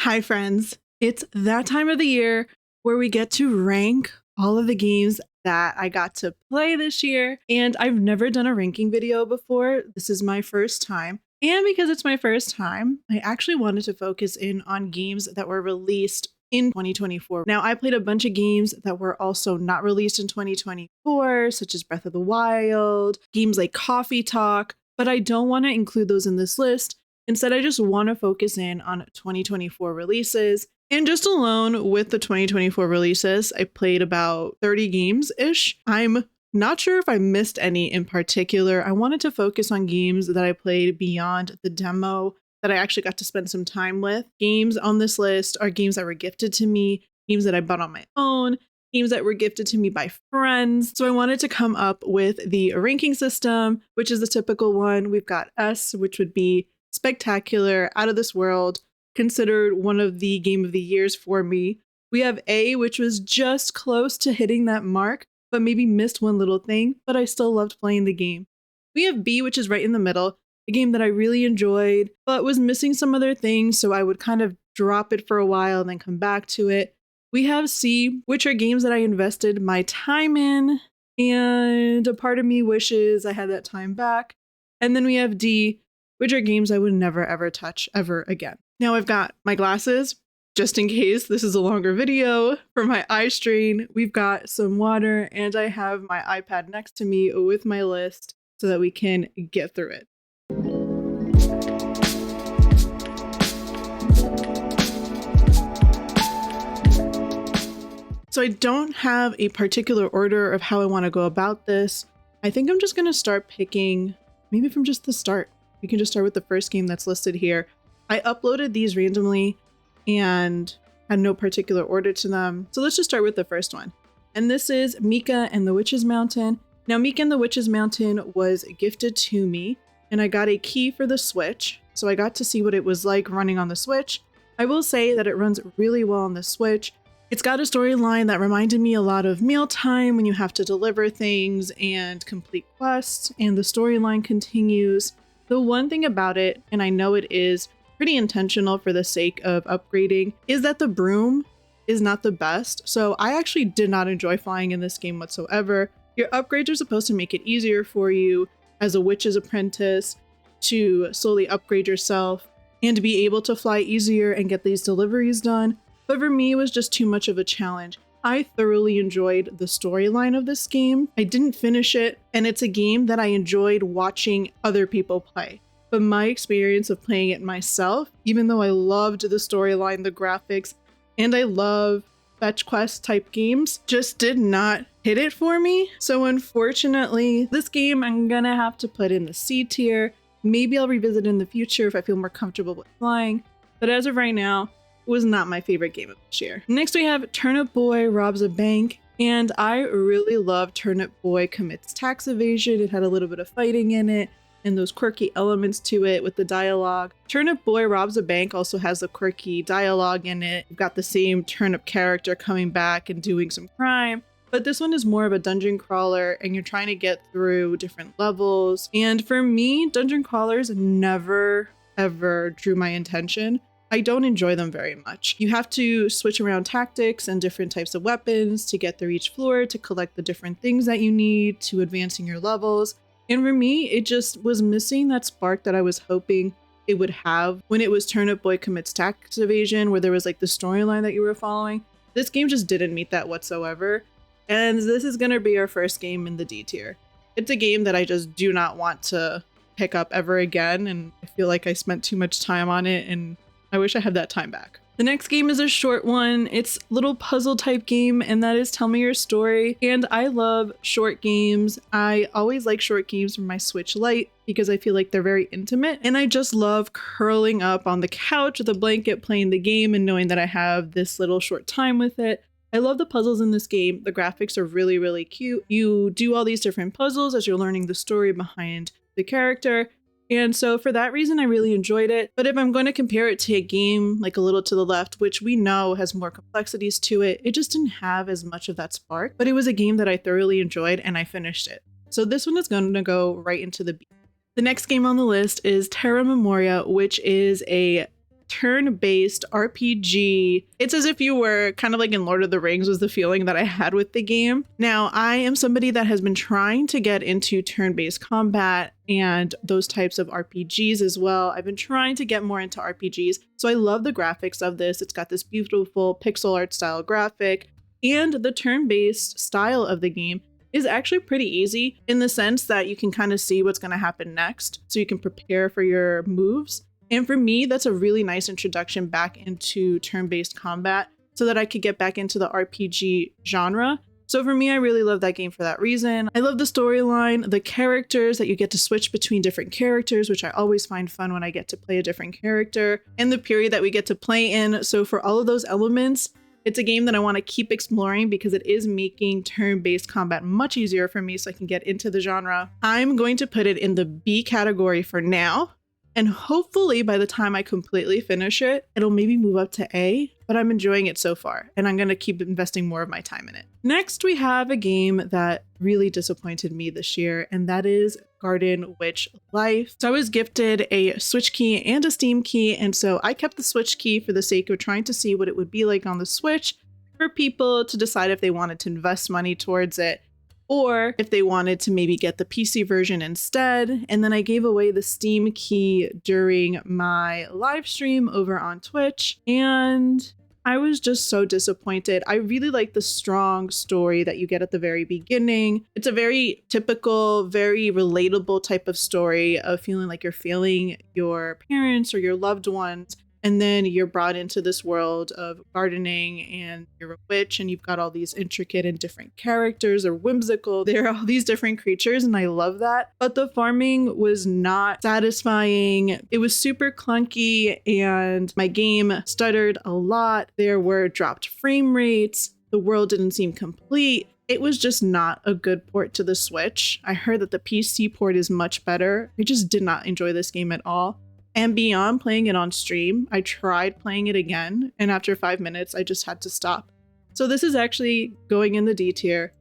Hi friends, it's that time of the year where we get to rank all of the games that I got to play this year, and I've never done a ranking video before. This is my first time, and because it's my first time, I actually wanted to focus in on games that were released in 2024. Now, I played a bunch of games that were also not released in 2024, such as Breath of the Wild, games like Coffee Talk, but I don't want to include those in this list. Instead, I just want to focus in on 2024 releases. And just alone with the 2024 releases, I played about 30 games-ish. I'm not sure if I missed any in particular. I wanted to focus on games that I played beyond the demo that I actually got to spend some time with. Games on this list are games that were gifted to me, games that I bought on my own, games that were gifted to me by friends. So I wanted to come up with the ranking system, which is the typical one. We've got S, which would be spectacular, out of this world, considered one of the game of the years for me. We have A, which was just close to hitting that mark, but maybe missed one little thing, but I still loved playing the game. We have B, which is right in the middle, a game that I really enjoyed, but was missing some other things, so I would kind of drop it for a while and then come back to it. We have C, which are games that I invested my time in, and a part of me wishes I had that time back. And then we have D, which are games I would never ever touch ever again. Now I've got my glasses, just in case this is a longer video, for my eye strain. We've got some water, and I have my iPad next to me with my list so that we can get through it. So I don't have a particular order of how I want to go about this. I think I'm just going to start picking maybe from just the start. We can just start with the first game that's listed here. I uploaded these randomly and had no particular order to them. So let's just start with the first one. And this is Mika and the Witch's Mountain. Now, Mika and the Witch's Mountain was gifted to me, and I got a key for the Switch. So I got to see what it was like running on the Switch. I will say that it runs really well on the Switch. It's got a storyline that reminded me a lot of Mealtime, when you have to deliver things and complete quests, and the storyline continues. The one thing about it, and I know it is pretty intentional for the sake of upgrading, is that the broom is not the best. So I actually did not enjoy flying in this game whatsoever. Your upgrades are supposed to make it easier for you as a witch's apprentice to slowly upgrade yourself and to be able to fly easier and get these deliveries done. But for me, it was just too much of a challenge. I thoroughly enjoyed the storyline of this game. I didn't finish it, and it's a game that I enjoyed watching other people play. But my experience of playing it myself, even though I loved the storyline, the graphics, and I love fetch quest type games, just did not hit it for me. So unfortunately, this game I'm gonna have to put in the C tier. Maybe I'll revisit in the future if I feel more comfortable with flying. But as of right now, was not my favorite game of this year. Next we have Turnip Boy Robs a Bank, and I really love Turnip Boy Commits Tax Evasion. It had a little bit of fighting in it and those quirky elements to it with the dialogue. Turnip Boy Robs a Bank also has the quirky dialogue in it. You've got the same turnip character coming back and doing some crime, but this one is more of a dungeon crawler, and you're trying to get through different levels. And for me, dungeon crawlers never ever drew my attention. I don't enjoy them very much. You have to switch around tactics and different types of weapons to get through each floor, to collect the different things that you need to advancing your levels. And for me, it just was missing that spark that I was hoping it would have when it was Turnip Boy Commits Tax Evasion, where there was like the storyline that you were following. This game just didn't meet that whatsoever. And this is gonna be our first game in the D tier. It's a game that I just do not want to pick up ever again, and I feel like I spent too much time on it, and I wish I had that time back. The next game is a short one. It's a little puzzle type game, and that is Tell Me Your Story. And I love short games. I always like short games from my Switch Lite because I feel like they're very intimate. And I just love curling up on the couch with a blanket playing the game and knowing that I have this little short time with it. I love the puzzles in this game. The graphics are really, really cute. You do all these different puzzles as you're learning the story behind the character. And so for that reason, I really enjoyed it. But if I'm going to compare it to a game like A Little to the Left, which we know has more complexities to it, it just didn't have as much of that spark. But it was a game that I thoroughly enjoyed, and I finished it. So this one is going to go right into the B. The next game on the list is Terra Memoria, which is a turn-based RPG. It's as if you were kind of like in Lord of the Rings was the feeling that I had with the game. Now, I am somebody that has been trying to get into turn-based combat and those types of RPGs as well. I've been trying to get more into RPGs, so I love the graphics of this. It's got this beautiful pixel art style graphic, and the turn-based style of the game is actually pretty easy in the sense that you can kind of see what's going to happen next, so you can prepare for your moves. And for me, that's a really nice introduction back into turn-based combat so that I could get back into the RPG genre. So for me, I really love that game for that reason. I love the storyline, the characters, that you get to switch between different characters, which I always find fun when I get to play a different character, and the period that we get to play in. So for all of those elements, it's a game that I want to keep exploring because it is making turn-based combat much easier for me so I can get into the genre. I'm going to put it in the B category for now. And hopefully by the time I completely finish it, it'll maybe move up to A, but I'm enjoying it so far, and I'm going to keep investing more of my time in it. Next, we have a game that really disappointed me this year, and that is Garden Witch Life. So I was gifted a Switch key and a Steam key, and so I kept the Switch key for the sake of trying to see what it would be like on the Switch for people to decide if they wanted to invest money towards it, or if they wanted to maybe get the PC version instead. And then I gave away the Steam key during my live stream over on Twitch, and I was just so disappointed. I really like the strong story that you get at the very beginning. It's a very typical, very relatable type of story of feeling like you're failing your parents or your loved ones. And then you're brought into this world of gardening, and you're a witch, and you've got all these intricate and different characters. They're whimsical. There are all these different creatures, and I love that. But the farming was not satisfying. It was super clunky, and my game stuttered a lot. There were dropped frame rates. The world didn't seem complete. It was just not a good port to the Switch. I heard that the PC port is much better. I just did not enjoy this game at all. And beyond playing it on stream, I tried playing it again, and after 5 minutes, I just had to stop. So this is actually going in the D tier.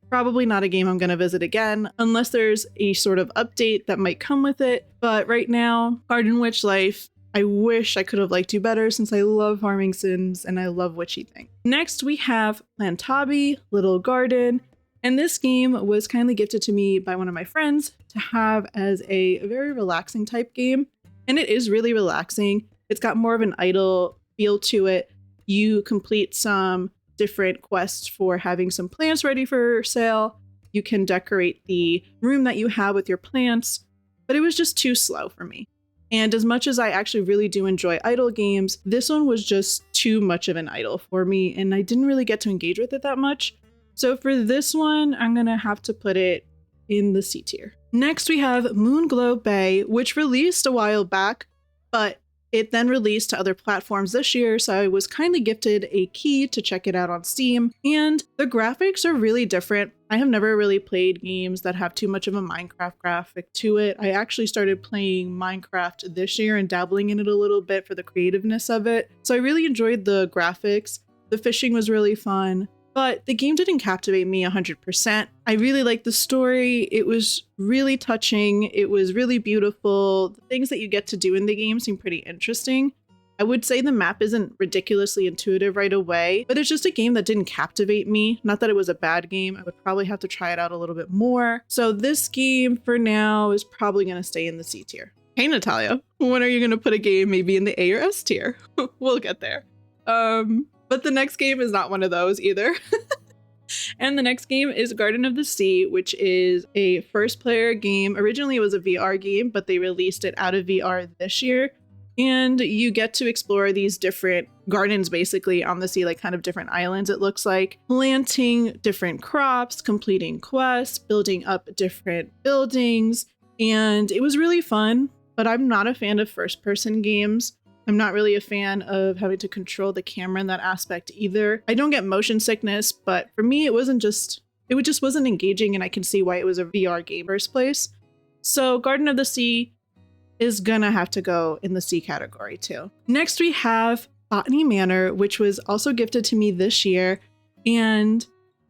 Probably not a game I'm going to visit again, unless there's a sort of update that might come with it. But right now, Garden Witch Life, I wish I could have liked you better since I love farming sims and I love witchy things. Next, we have Plantabi, Little Garden. And this game was kindly gifted to me by one of my friends to have as a very relaxing type game. And it is really relaxing. It's got more of an idle feel to it. You complete some different quests for having some plants ready for sale. You can decorate the room that you have with your plants, but it was just too slow for me. And as much as I actually really do enjoy idle games, this one was just too much of an idle for me, and I didn't really get to engage with it that much. So for this one, I'm gonna have to put it in the C tier. Next, we have Moonglow Bay, which released a while back, but it then released to other platforms this year, so I was kindly gifted a key to check it out on Steam, and the graphics are really different. I have never really played games that have too much of a Minecraft graphic to it. I actually started playing Minecraft this year and dabbling in it a little bit for the creativeness of it, so I really enjoyed the graphics. The fishing was really fun. But the game didn't captivate me 100%. I really liked the story. It was really touching. It was really beautiful. The things that you get to do in the game seem pretty interesting. I would say the map isn't ridiculously intuitive right away, but it's just a game that didn't captivate me. Not that it was a bad game. I would probably have to try it out a little bit more. So this game for now is probably going to stay in the C tier. Hey, Natalia, when are you going to put a game maybe in the A or S tier? We'll get there. But the next game is not one of those either. And the next game is Garden of the Sea, which is a first player game. Originally it was a VR game, but they released it out of VR this year. And you get to explore these different gardens basically on the sea, like kind of different islands it looks like. Planting different crops, completing quests, building up different buildings. And it was really fun, but I'm not a fan of first person games. I'm not really a fan of having to control the camera in that aspect either. I don't get motion sickness, but for me, it just wasn't engaging, and I can see why it was a VR game in the first place. So Garden of the Sea is gonna have to go in the C category too. Next, we have Botany Manor, which was also gifted to me this year, and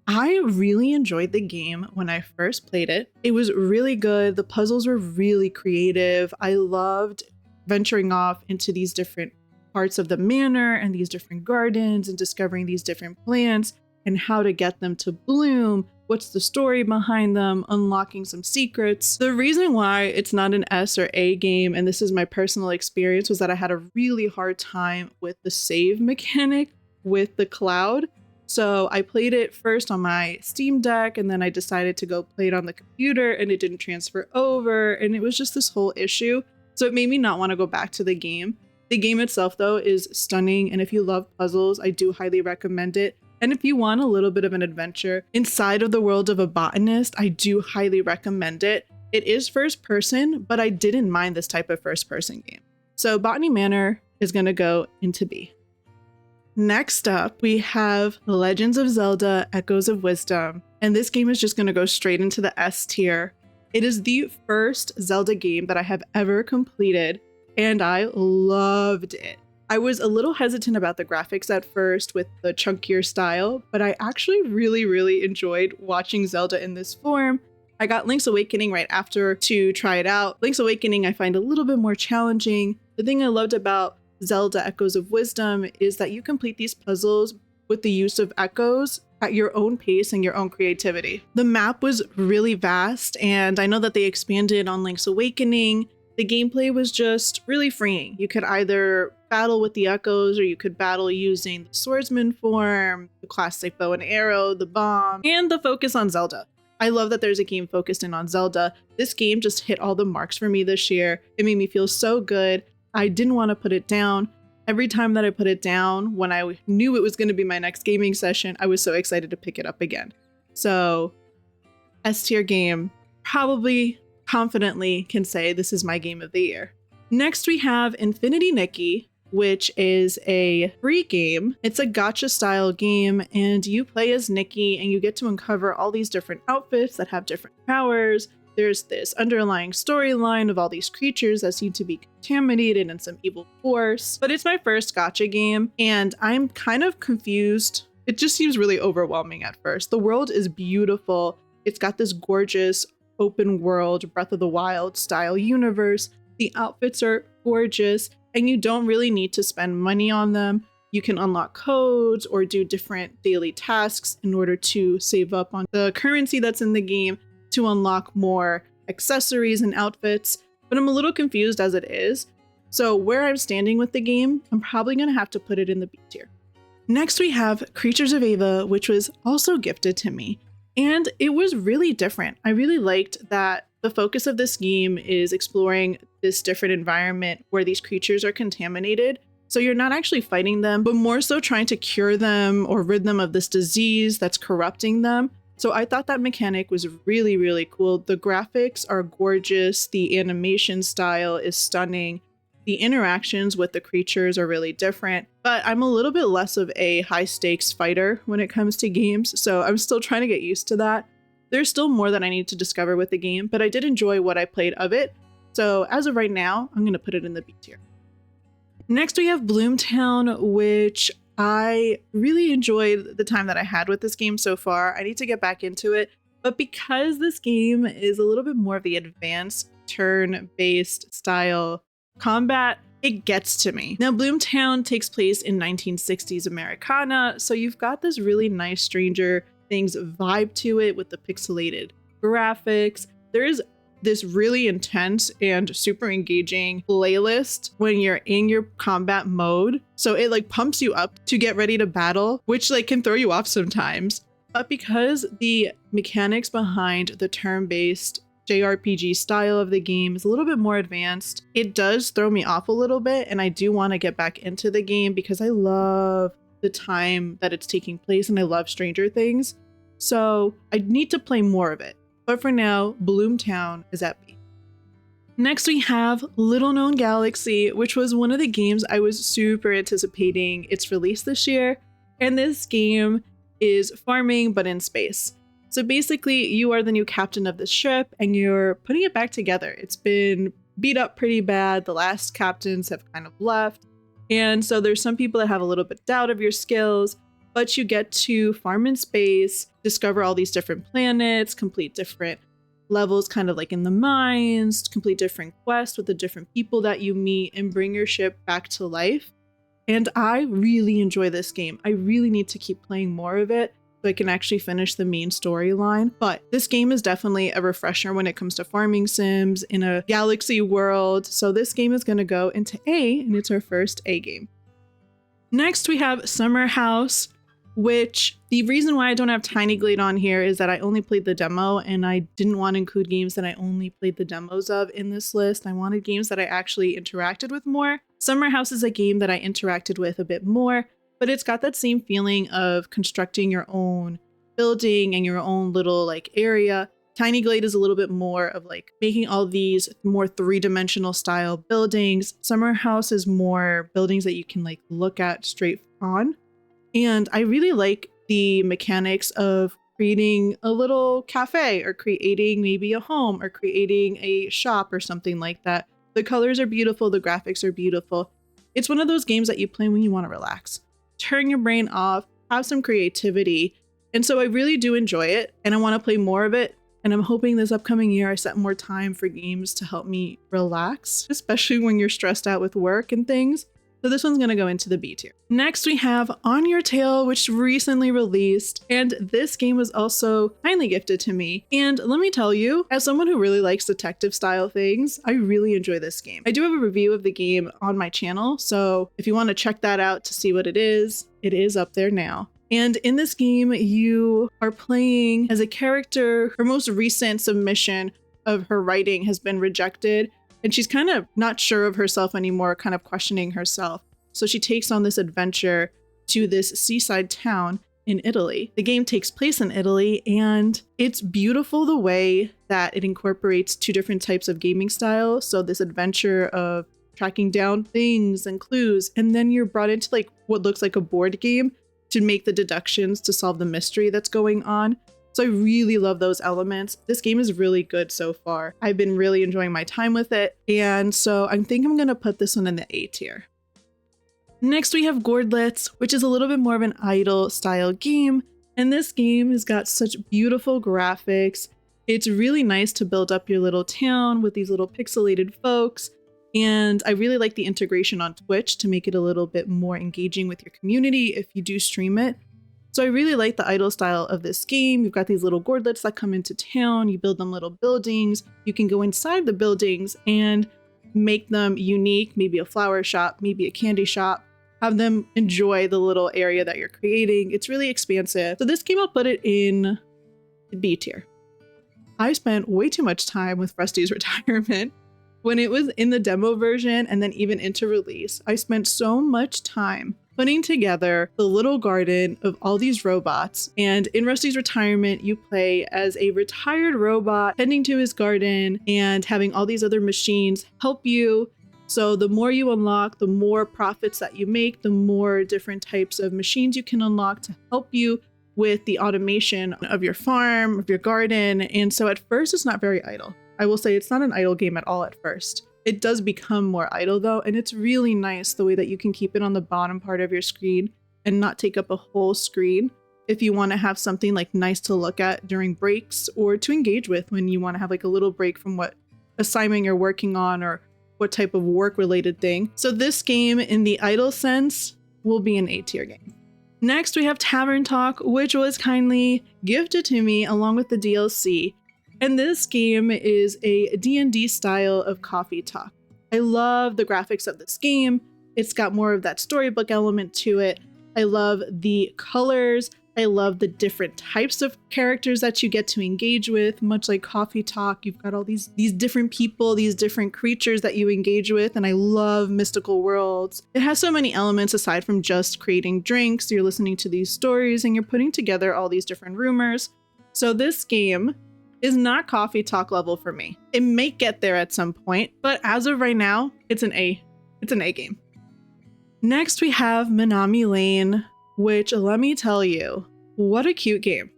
I really enjoyed the game when I first played it. It was really good. The puzzles were really creative. I loved venturing off into these different parts of the manor and these different gardens and discovering these different plants and how to get them to bloom, what's the story behind them, unlocking some secrets. The reason why it's not an S or A game, and this is my personal experience, was that I had a really hard time with the save mechanic with the cloud. So I played it first on my Steam Deck, and then I decided to go play it on the computer, and it didn't transfer over, and it was just this whole issue. So it made me not want to go back to the game. The game itself, though, is stunning, and if you love puzzles, I do highly recommend it. And if you want a little bit of an adventure inside of the world of a botanist, I do highly recommend it. It is first person, but I didn't mind this type of first person game. So Botany Manor is going to go into B. Next up, we have Legends of Zelda: Echoes of Wisdom, and this game is just going to go straight into the S tier. It is the first Zelda game that I have ever completed, and I loved it. I was a little hesitant about the graphics at first with the chunkier style, but I actually really enjoyed watching Zelda in this form. I got Link's Awakening right after to try it out. Link's Awakening I find a little bit more challenging. The thing I loved about Zelda Echoes of Wisdom is that you complete these puzzles with the use of echoes at your own pace and your own creativity. The map was really vast, and I know that they expanded on Link's Awakening. The gameplay was just really freeing. You could either battle with the echoes, or you could battle using the swordsman form, the classic bow and arrow, the bomb, and the focus on Zelda. I love that there's a game focused in on Zelda. This game just hit all the marks for me this year. It made me feel so good. I didn't want to put it down. Every time that I put it down, when I knew it was going to be my next gaming session, I was so excited to pick it up again. So, S tier game, probably confidently can say this is my game of the year. Next we have Infinity Nikki, which is a free game. It's a gacha style game, and you play as Nikki and you get to uncover all these different outfits that have different powers. There's this underlying storyline of all these creatures that seem to be contaminated in some evil force. But it's my first gacha game, and I'm kind of confused. It just seems really overwhelming at first. The world is beautiful. It's got this gorgeous open world, Breath of the Wild style universe. The outfits are gorgeous, and you don't really need to spend money on them. You can unlock codes or do different daily tasks in order to save up on the currency that's in the game to unlock more accessories and outfits, but I'm a little confused as it is. So where I'm standing with the game, I'm probably going to have to put it in the B tier. Next we have Creatures of Ava, which was also gifted to me, and it was really different. I really liked that the focus of this game is exploring this different environment where these creatures are contaminated. So you're not actually fighting them, but more so trying to cure them or rid them of this disease that's corrupting them. So I thought that mechanic was really cool. The graphics are gorgeous. The animation style is stunning. The interactions with the creatures are really different, but I'm a little bit less of a high stakes fighter when it comes to games. So I'm still trying to get used to that. There's still more that I need to discover with the game, but I did enjoy what I played of it. So as of right now, I'm going to put it in the B tier. Next we have Bloomtown, which I really enjoyed the time that I had with this game so far. I need to get back into it, but because this game is a little bit more of the advanced turn-based style combat, it gets to me. Now, Bloomtown takes place in 1960s Americana, so you've got this really nice Stranger Things vibe to it with the pixelated graphics. There is this really intense and super engaging playlist when you're in your combat mode. So it like pumps you up to get ready to battle, which like can throw you off sometimes. But because the mechanics behind the turn-based JRPG style of the game is a little bit more advanced, it does throw me off a little bit, and I do want to get back into the game because I love the time that it's taking place and I love Stranger Things. So I need to play more of it. But for now, Bloomtown is at B. Next we have Little Known Galaxy, which was one of the games I was super anticipating its release this year. And this game is farming, but in space. So basically, you are the new captain of the ship and you're putting it back together. It's been beat up pretty bad. The last captains have kind of left. And so there's some people that have a little bit doubt of your skills, but you get to farm in space, discover all these different planets, complete different levels, kind of like in the mines, complete different quests with the different people that you meet, and bring your ship back to life. And I really enjoy this game. I really need to keep playing more of it so I can actually finish the main storyline. But this game is definitely a refresher when it comes to farming sims in a galaxy world. So this game is going to go into A, and it's our first A game. Next, we have Summerhouse, which the reason why I don't have Tinyglade on here is that I only played the demo and I didn't want to include games that I only played the demos of in this list. I wanted games that I actually interacted with more. Summerhouse is a game that I interacted with a bit more, but it's got that same feeling of constructing your own building and your own little like area. Tinyglade is a little bit more of like making all these more three-dimensional style buildings. Summerhouse is more buildings that you can like look at straight on. And I really like the mechanics of creating a little cafe or creating maybe a home or creating a shop or something like that. The colors are beautiful. The graphics are beautiful. It's one of those games that you play when you want to relax. Turn your brain off, have some creativity. And so I really do enjoy it and I want to play more of it. And I'm hoping this upcoming year I set more time for games to help me relax, especially when you're stressed out with work and things. So this one's going to go into the B tier. Next, we have On Your Tail, which recently released. And this game was also kindly gifted to me. And let me tell you, as someone who really likes detective style things, I really enjoy this game. I do have a review of the game on my channel. So if you want to check that out to see what it is up there now. And in this game, you are playing as a character. Her most recent submission of her writing has been rejected. And she's kind of not sure of herself anymore, kind of questioning herself. So she takes on this adventure to this seaside town in Italy. The game takes place in Italy, and it's beautiful the way that it incorporates two different types of gaming styles. So this adventure of tracking down things and clues, and then you're brought into like what looks like a board game to make the deductions to solve the mystery that's going on. So I really love those elements. This game is really good so far. I've been really enjoying my time with it. And so I think I'm going to put this one in the A tier. Next, we have Gourdlets, which is a little bit more of an idle style game. And this game has got such beautiful graphics. It's really nice to build up your little town with these little pixelated folks. And I really like the integration on Twitch to make it a little bit more engaging with your community if you do stream it. So I really like the idle style of this game. You've got these little Gourdlets that come into town. You build them little buildings. You can go inside the buildings and make them unique, maybe a flower shop, maybe a candy shop. Have them enjoy the little area that you're creating. It's really expansive. So this game, I'll put it in the B tier. I spent way too much time with Rusty's Retirement. When it was in the demo version and then even into release, I spent so much time putting together the little garden of all these robots. And in Rusty's Retirement, you play as a retired robot tending to his garden and having all these other machines help you. So the more you unlock, the more profits that you make, the more different types of machines you can unlock to help you with the automation of your farm, of your garden. And so at first, it's not very idle. I will say it's not an idle game at all at first. It does become more idle though, and it's really nice the way that you can keep it on the bottom part of your screen and not take up a whole screen if you want to have something like nice to look at during breaks or to engage with when you want to have like a little break from what assignment you're working on or what type of work related thing. So this game in the idle sense will be an A tier game. Next, we have Tavern Talk, which was kindly gifted to me along with the DLC. And this game is a D&D style of coffee talk. I love the graphics of this game. It's got more of that storybook element to it. I love the colors. I love the different types of characters that you get to engage with. Much like coffee talk, you've got all these different people, these different creatures that you engage with. And I love mystical worlds. It has so many elements aside from just creating drinks. You're listening to these stories and you're putting together all these different rumors. So this game is not coffee talk level for me. It may get there at some point, but as of right now, it's an A game. Next, we have Minami Lane, which let me tell you, what a cute game.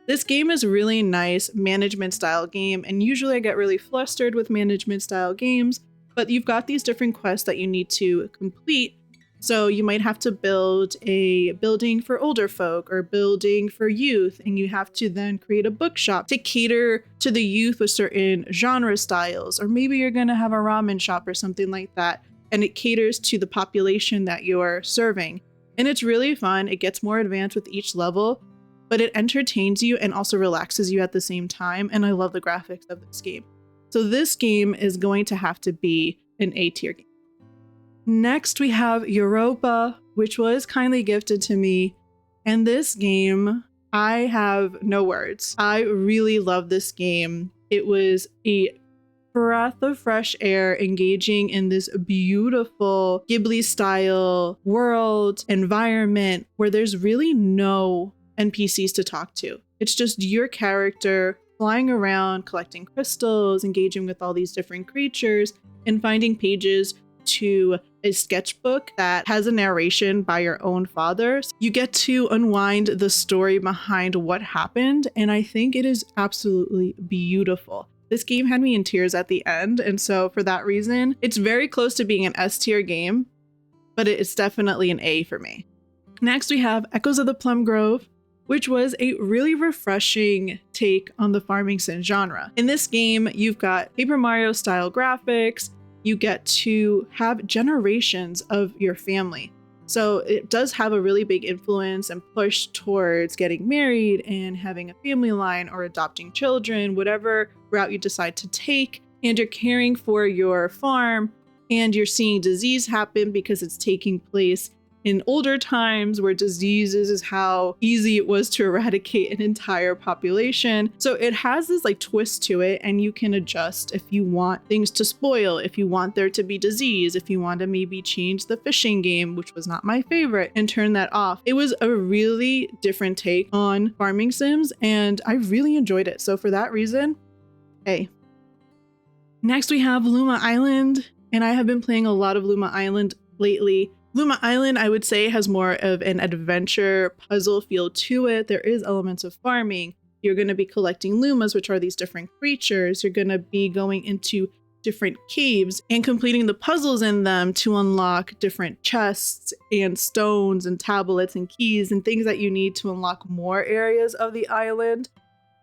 This game is really nice management style game, and usually I get really flustered with management style games, but you've got these different quests that you need to complete. So you might have to build a building for older folk or building for youth, and you have to then create a bookshop to cater to the youth with certain genre styles, or maybe you're going to have a ramen shop or something like that. and it caters to the population that you're serving. And it's really fun. It gets more advanced with each level, but it entertains you and also relaxes you at the same time. And I love the graphics of this game. So this game is going to have to be an A tier game. Next, we have Europa, which was kindly gifted to me. And this game, I have no words. I really love this game. It was a breath of fresh air, engaging in this beautiful Ghibli style world environment where there's really no NPCs to talk to. It's just your character flying around, collecting crystals, engaging with all these different creatures, and finding pages to a sketchbook that has a narration by your own father. You get to unwind the story behind what happened, and I think it is absolutely beautiful. This game had me in tears at the end, and so for that reason, it's very close to being an S tier game, but it's definitely an A for me. Next, we have Echoes of the Plum Grove, which was a really refreshing take on the farming sim genre. In this game, you've got Paper Mario style graphics. You get to have generations of your family. So it does have a really big influence and push towards getting married and having a family line or adopting children, whatever route you decide to take. And you're caring for your farm, and you're seeing disease happen because it's taking place in older times where diseases is how easy it was to eradicate an entire population. So it has this like twist to it, and you can adjust if you want things to spoil, if you want there to be disease, if you want to maybe change the fishing game, which was not my favorite, and turn that off. It was a really different take on farming sims, and I really enjoyed it. So for that reason, A. Next, we have Luma Island, and I have been playing a lot of Luma Island lately. Luma Island, I would say, has more of an adventure puzzle feel to it. There is elements of farming. You're going to be collecting Lumas, which are these different creatures. You're going to be going into different caves and completing the puzzles in them to unlock different chests and stones and tablets and keys and things that you need to unlock more areas of the island.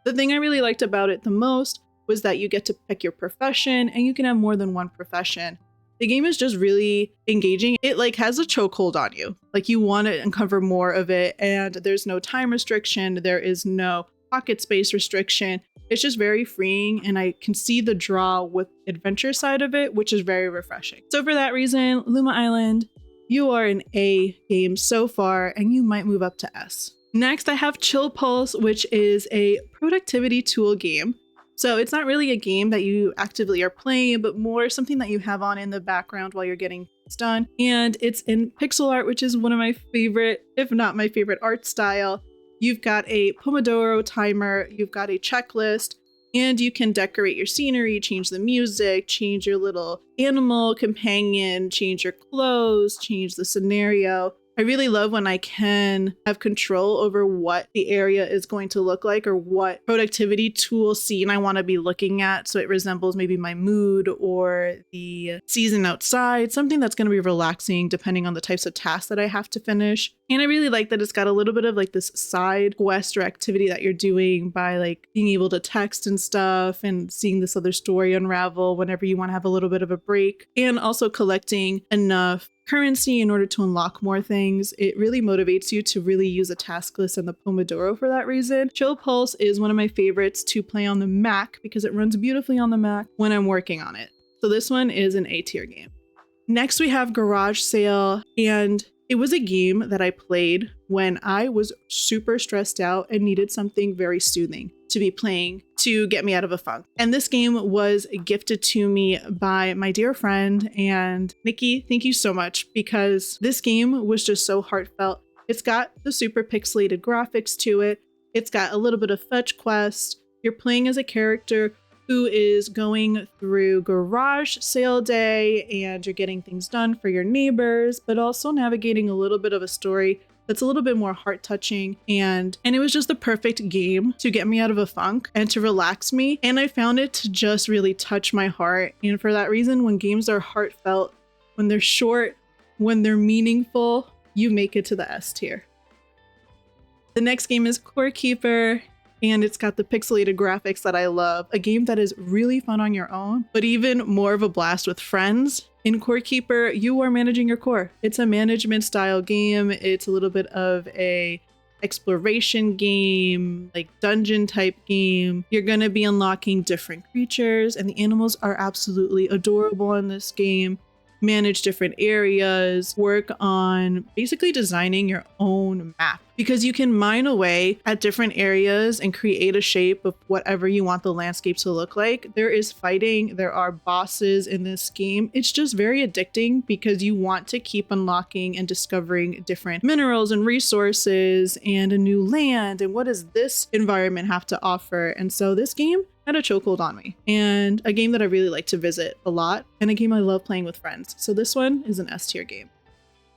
The thing I really liked about it the most was that you get to pick your profession, and you can have more than one profession. The game is just really engaging. It like has a chokehold on you. Like you want to uncover more of it, and there's no time restriction. There is no pocket space restriction. It's just very freeing, and I can see the draw with adventure side of it, which is very refreshing. So for that reason, Luma Island, you are an A game so far, and you might move up to S. Next, I have Chillpulse, which is a productivity tool game. So it's not really a game that you actively are playing, but more something that you have on in the background while you're getting things done. And it's in pixel art, which is one of my favorite, if not my favorite art style. You've got a Pomodoro timer, you've got a checklist, and you can decorate your scenery, change the music, change your little animal companion, change your clothes, change the scenario. I really love when I can have control over what the area is going to look like or what productivity tool scene I want to be looking at. So it resembles maybe my mood or the season outside, something that's going to be relaxing depending on the types of tasks that I have to finish. And I really like that it's got a little bit of like this side quest or activity that you're doing by like being able to text and stuff and seeing this other story unravel whenever you want to have a little bit of a break, and also collecting enough currency in order to unlock more things. It really motivates you to really use a task list and the Pomodoro for that reason. Chillpulse is one of my favorites to play on the Mac because it runs beautifully on the Mac when I'm working on it. So this one is an A tier game. Next, we have Garage Sale, and it was a game that I played when I was super stressed out and needed something very soothing to be playing to get me out of a funk. And this game was gifted to me by my dear friend, and Nikki, thank you so much, because this game was just so heartfelt. It's got the super pixelated graphics to it. It's got a little bit of fetch quest. You're playing as a character who is going through garage sale day, and you're getting things done for your neighbors, but also navigating a little bit of a story that's a little bit more heart-touching, and it was just the perfect game to get me out of a funk and to relax me. And I found it to just really touch my heart. And for that reason, when games are heartfelt, when they're short, when they're meaningful, you make it to the S tier. The next game is Core Keeper, and it's got the pixelated graphics that I love. A game that is really fun on your own, but even more of a blast with friends. In Core Keeper, you are managing your core. It's a management style game. It's a little bit of a exploration game, like dungeon type game. You're going to be unlocking different creatures, and the animals are absolutely adorable in this game. Manage different areas, work on basically designing your own map, because you can mine away at different areas and create a shape of whatever you want the landscape to look like. There is fighting, there are bosses in this game. It's just very addicting because you want to keep unlocking and discovering different minerals and resources and a new land, and what does this environment have to offer. And so this game had a chokehold on me, and a game that I really like to visit a lot, and a game I love playing with friends. So this one is an S tier game.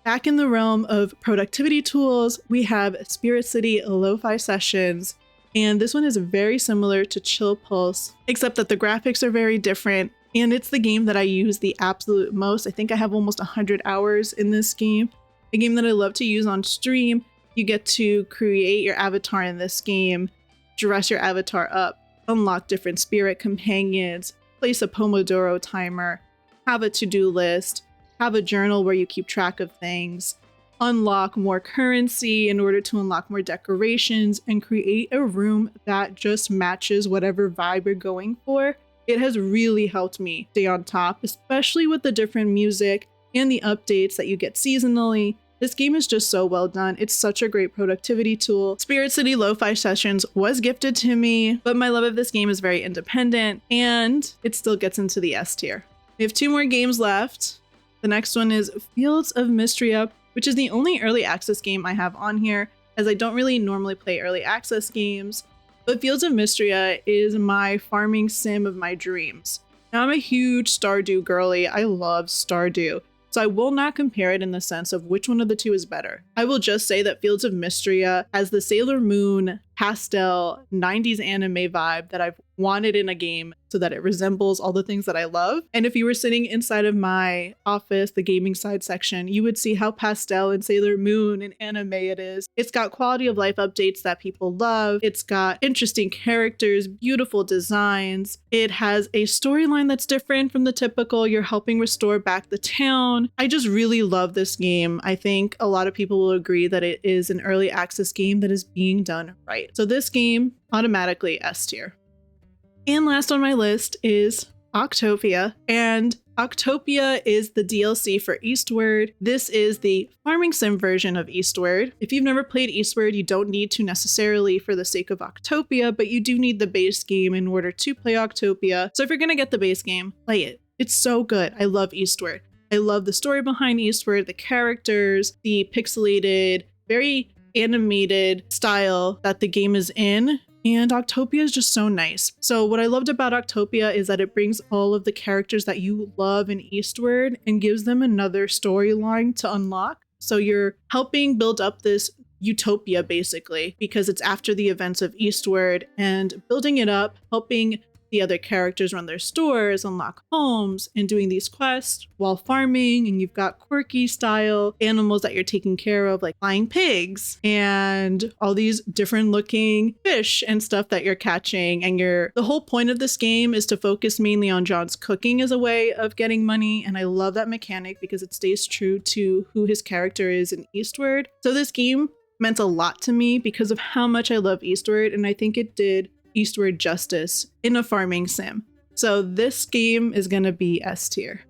Back in the realm of productivity tools, we have Spirit City Lo-Fi Sessions, and this one is very similar to Chillpulse, except that the graphics are very different, and it's the game that I use the absolute most. I think I have almost 100 hours in this game, a game that I love to use on stream. You get to create your avatar in this game, dress your avatar up, unlock different spirit companions, place a Pomodoro timer, have a to-do list, have a journal where you keep track of things, unlock more currency in order to unlock more decorations, and create a room that just matches whatever vibe you're going for. It has really helped me stay on top, especially with the different music and the updates that you get seasonally. This game is just so well done. It's such a great productivity tool. Spirit City Lo-Fi Sessions was gifted to me, but my love of this game is very independent, and it still gets into the S tier. We have 2 more games left. The next one is Fields of Mistria, which is the only early access game I have on here, as I don't really normally play early access games. But Fields of Mistria is my farming sim of my dreams. Now, I'm a huge Stardew girly. I love Stardew. So I will not compare it in the sense of which one of the two is better. I will just say that Fields of Mistria has the Sailor Moon pastel 90s anime vibe that I've wanted in a game, so that it resembles all the things that I love. And if you were sitting inside of my office, the gaming side section, you would see how pastel and Sailor Moon and anime it is. It's got quality of life updates that people love. It's got interesting characters, beautiful designs. It has a storyline that's different from the typical you're helping restore back the town. I just really love this game. I think a lot of people will agree that it is an early access game that is being done right. So this game, automatically S tier. And last on my list is Octopia, and Octopia is the DLC for Eastward. This is the farming sim version of Eastward. If you've never played Eastward, you don't need to necessarily for the sake of Octopia, but you do need the base game in order to play Octopia. So if you're gonna get the base game, play it. It's so good. I love Eastward. I love the story behind Eastward, the characters, the pixelated, very animated style that the game is in. And Octopia is just so nice. So what I loved about Octopia is that it brings all of the characters that you love in Eastward and gives them another storyline to unlock. So you're helping build up this utopia basically, because it's after the events of Eastward, and building it up, helping the other characters run their stores, unlock homes, and doing these quests while farming. And you've got quirky style animals that you're taking care of, like flying pigs and all these different looking fish and stuff that you're catching. And the whole point of this game is to focus mainly on John's cooking as a way of getting money. And I love that mechanic because it stays true to who his character is in Eastward. So this game meant a lot to me because of how much I love Eastward, and I think it did Eastward justice in a farming sim. So this game is going to be S tier.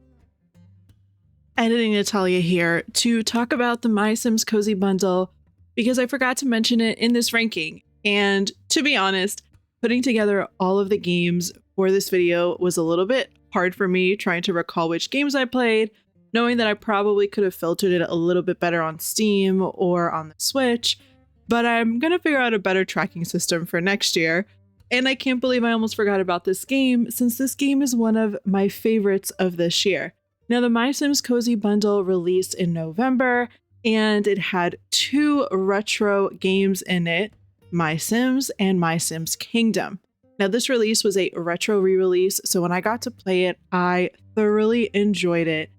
Editing Natalia here to talk about the MySims Cozy Bundle because I forgot to mention it in this ranking. And to be honest, putting together all of the games for this video was a little bit hard for me, trying to recall which games I played, knowing that I probably could have filtered it a little bit better on Steam or on the Switch, but I'm going to figure out a better tracking system for next year. And I can't believe I almost forgot about this game, since this game is one of my favorites of this year. Now, the MySims Cozy Bundle released in November, and it had 2 retro games in it, MySims and MySims Kingdom. Now, this release was a retro re-release, so when I got to play it, I thoroughly enjoyed it.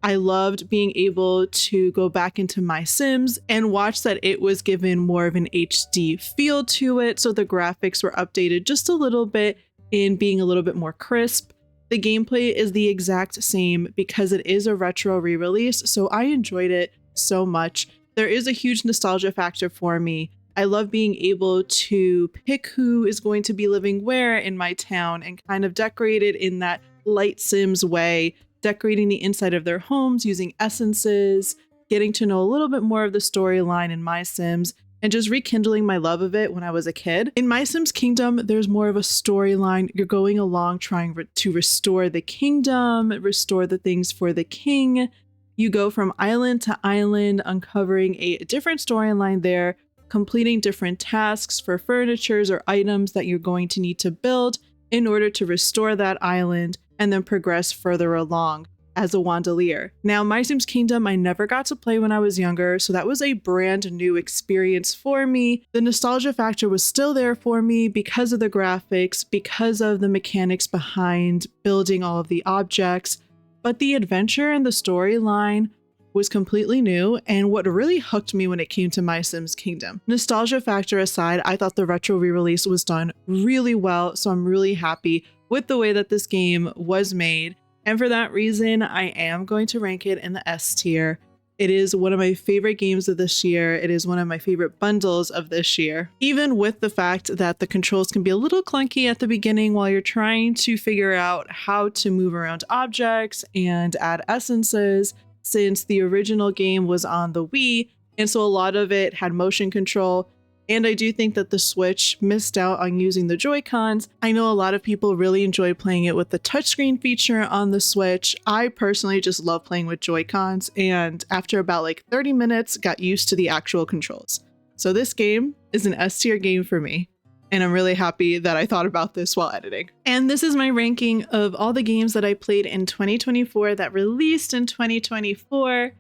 I loved being able to go back into My Sims and watch that it was given more of an HD feel to it. So the graphics were updated just a little bit in being a little bit more crisp. The gameplay is the exact same because it is a retro re-release, so I enjoyed it so much. There is a huge nostalgia factor for me. I love being able to pick who is going to be living where in my town and kind of decorate it in that light Sims way, decorating the inside of their homes using essences, getting to know a little bit more of the storyline in MySims, and just rekindling my love of it when I was a kid. In MySims Kingdom, there's more of a storyline. You're going along trying to restore the kingdom, restore the things for the king. You go from island to island, uncovering a different storyline there, completing different tasks for furnitures or items that you're going to need to build in order to restore that island and then progress further along as a Wandelier. Now, MySims Kingdom, I never got to play when I was younger, so that was a brand new experience for me. The nostalgia factor was still there for me because of the graphics, because of the mechanics behind building all of the objects, but the adventure and the storyline was completely new and what really hooked me when it came to MySims Kingdom. Nostalgia factor aside, I thought the retro re-release was done really well, so I'm really happy with the way that this game was made. And for that reason, I am going to rank it in the S tier. It is one of my favorite games of this year. It is one of my favorite bundles of this year. Even with the fact that the controls can be a little clunky at the beginning while you're trying to figure out how to move around objects and add essences, since the original game was on the Wii, and so a lot of it had motion control. And I do think that the Switch missed out on using the Joy-Cons. I know a lot of people really enjoyed playing it with the touchscreen feature on the Switch. I personally just love playing with Joy-Cons, and after about like 30 minutes, got used to the actual controls. So this game is an S tier game for me, and I'm really happy that I thought about this while editing. And this is my ranking of all the games that I played in 2024 that released in 2024.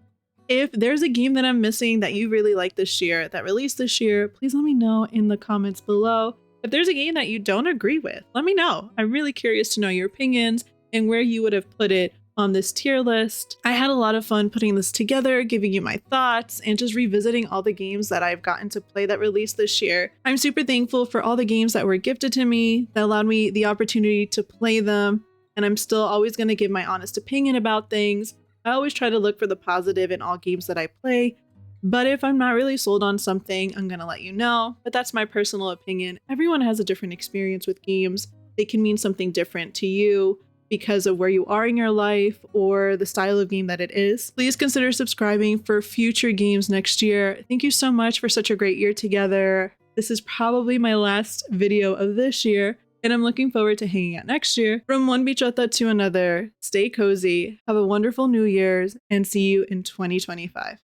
If there's a game that I'm missing that you really like this year, that released this year, please let me know in the comments below. If there's a game that you don't agree with, let me know. I'm really curious to know your opinions and where you would have put it on this tier list. I had a lot of fun putting this together, giving you my thoughts, and just revisiting all the games that I've gotten to play that released this year. I'm super thankful for all the games that were gifted to me, that allowed me the opportunity to play them, and I'm still always going to give my honest opinion about things. I always try to look for the positive in all games that I play, but if I'm not really sold on something, I'm gonna let you know. But that's my personal opinion. Everyone has a different experience with games. They can mean something different to you because of where you are in your life or the style of game that it is. Please consider subscribing for future games next year. Thank you so much for such a great year together. This is probably my last video of this year, and I'm looking forward to hanging out next year. From one bichota to another, stay cozy, have a wonderful New Year's, and see you in 2025.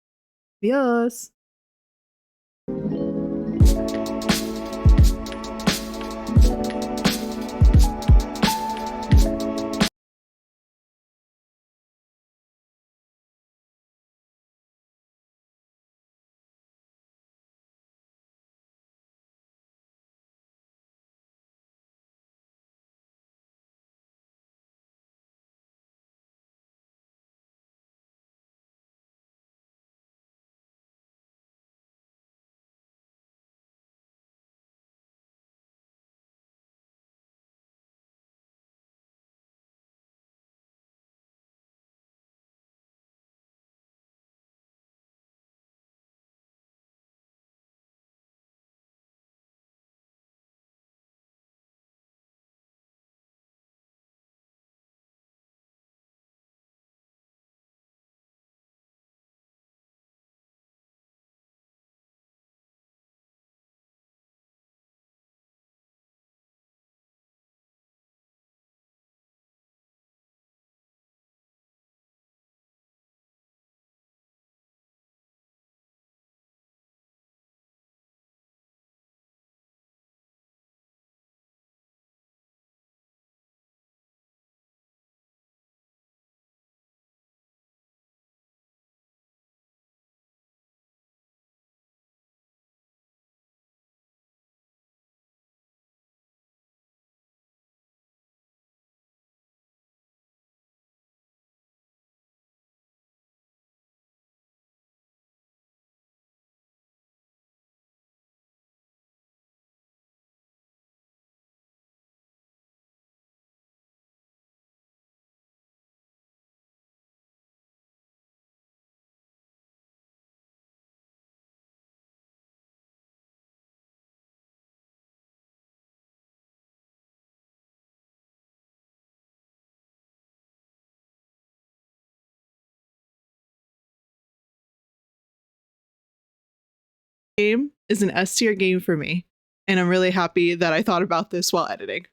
Adios! game is an S tier game for me. And I'm really happy that I thought about this while editing.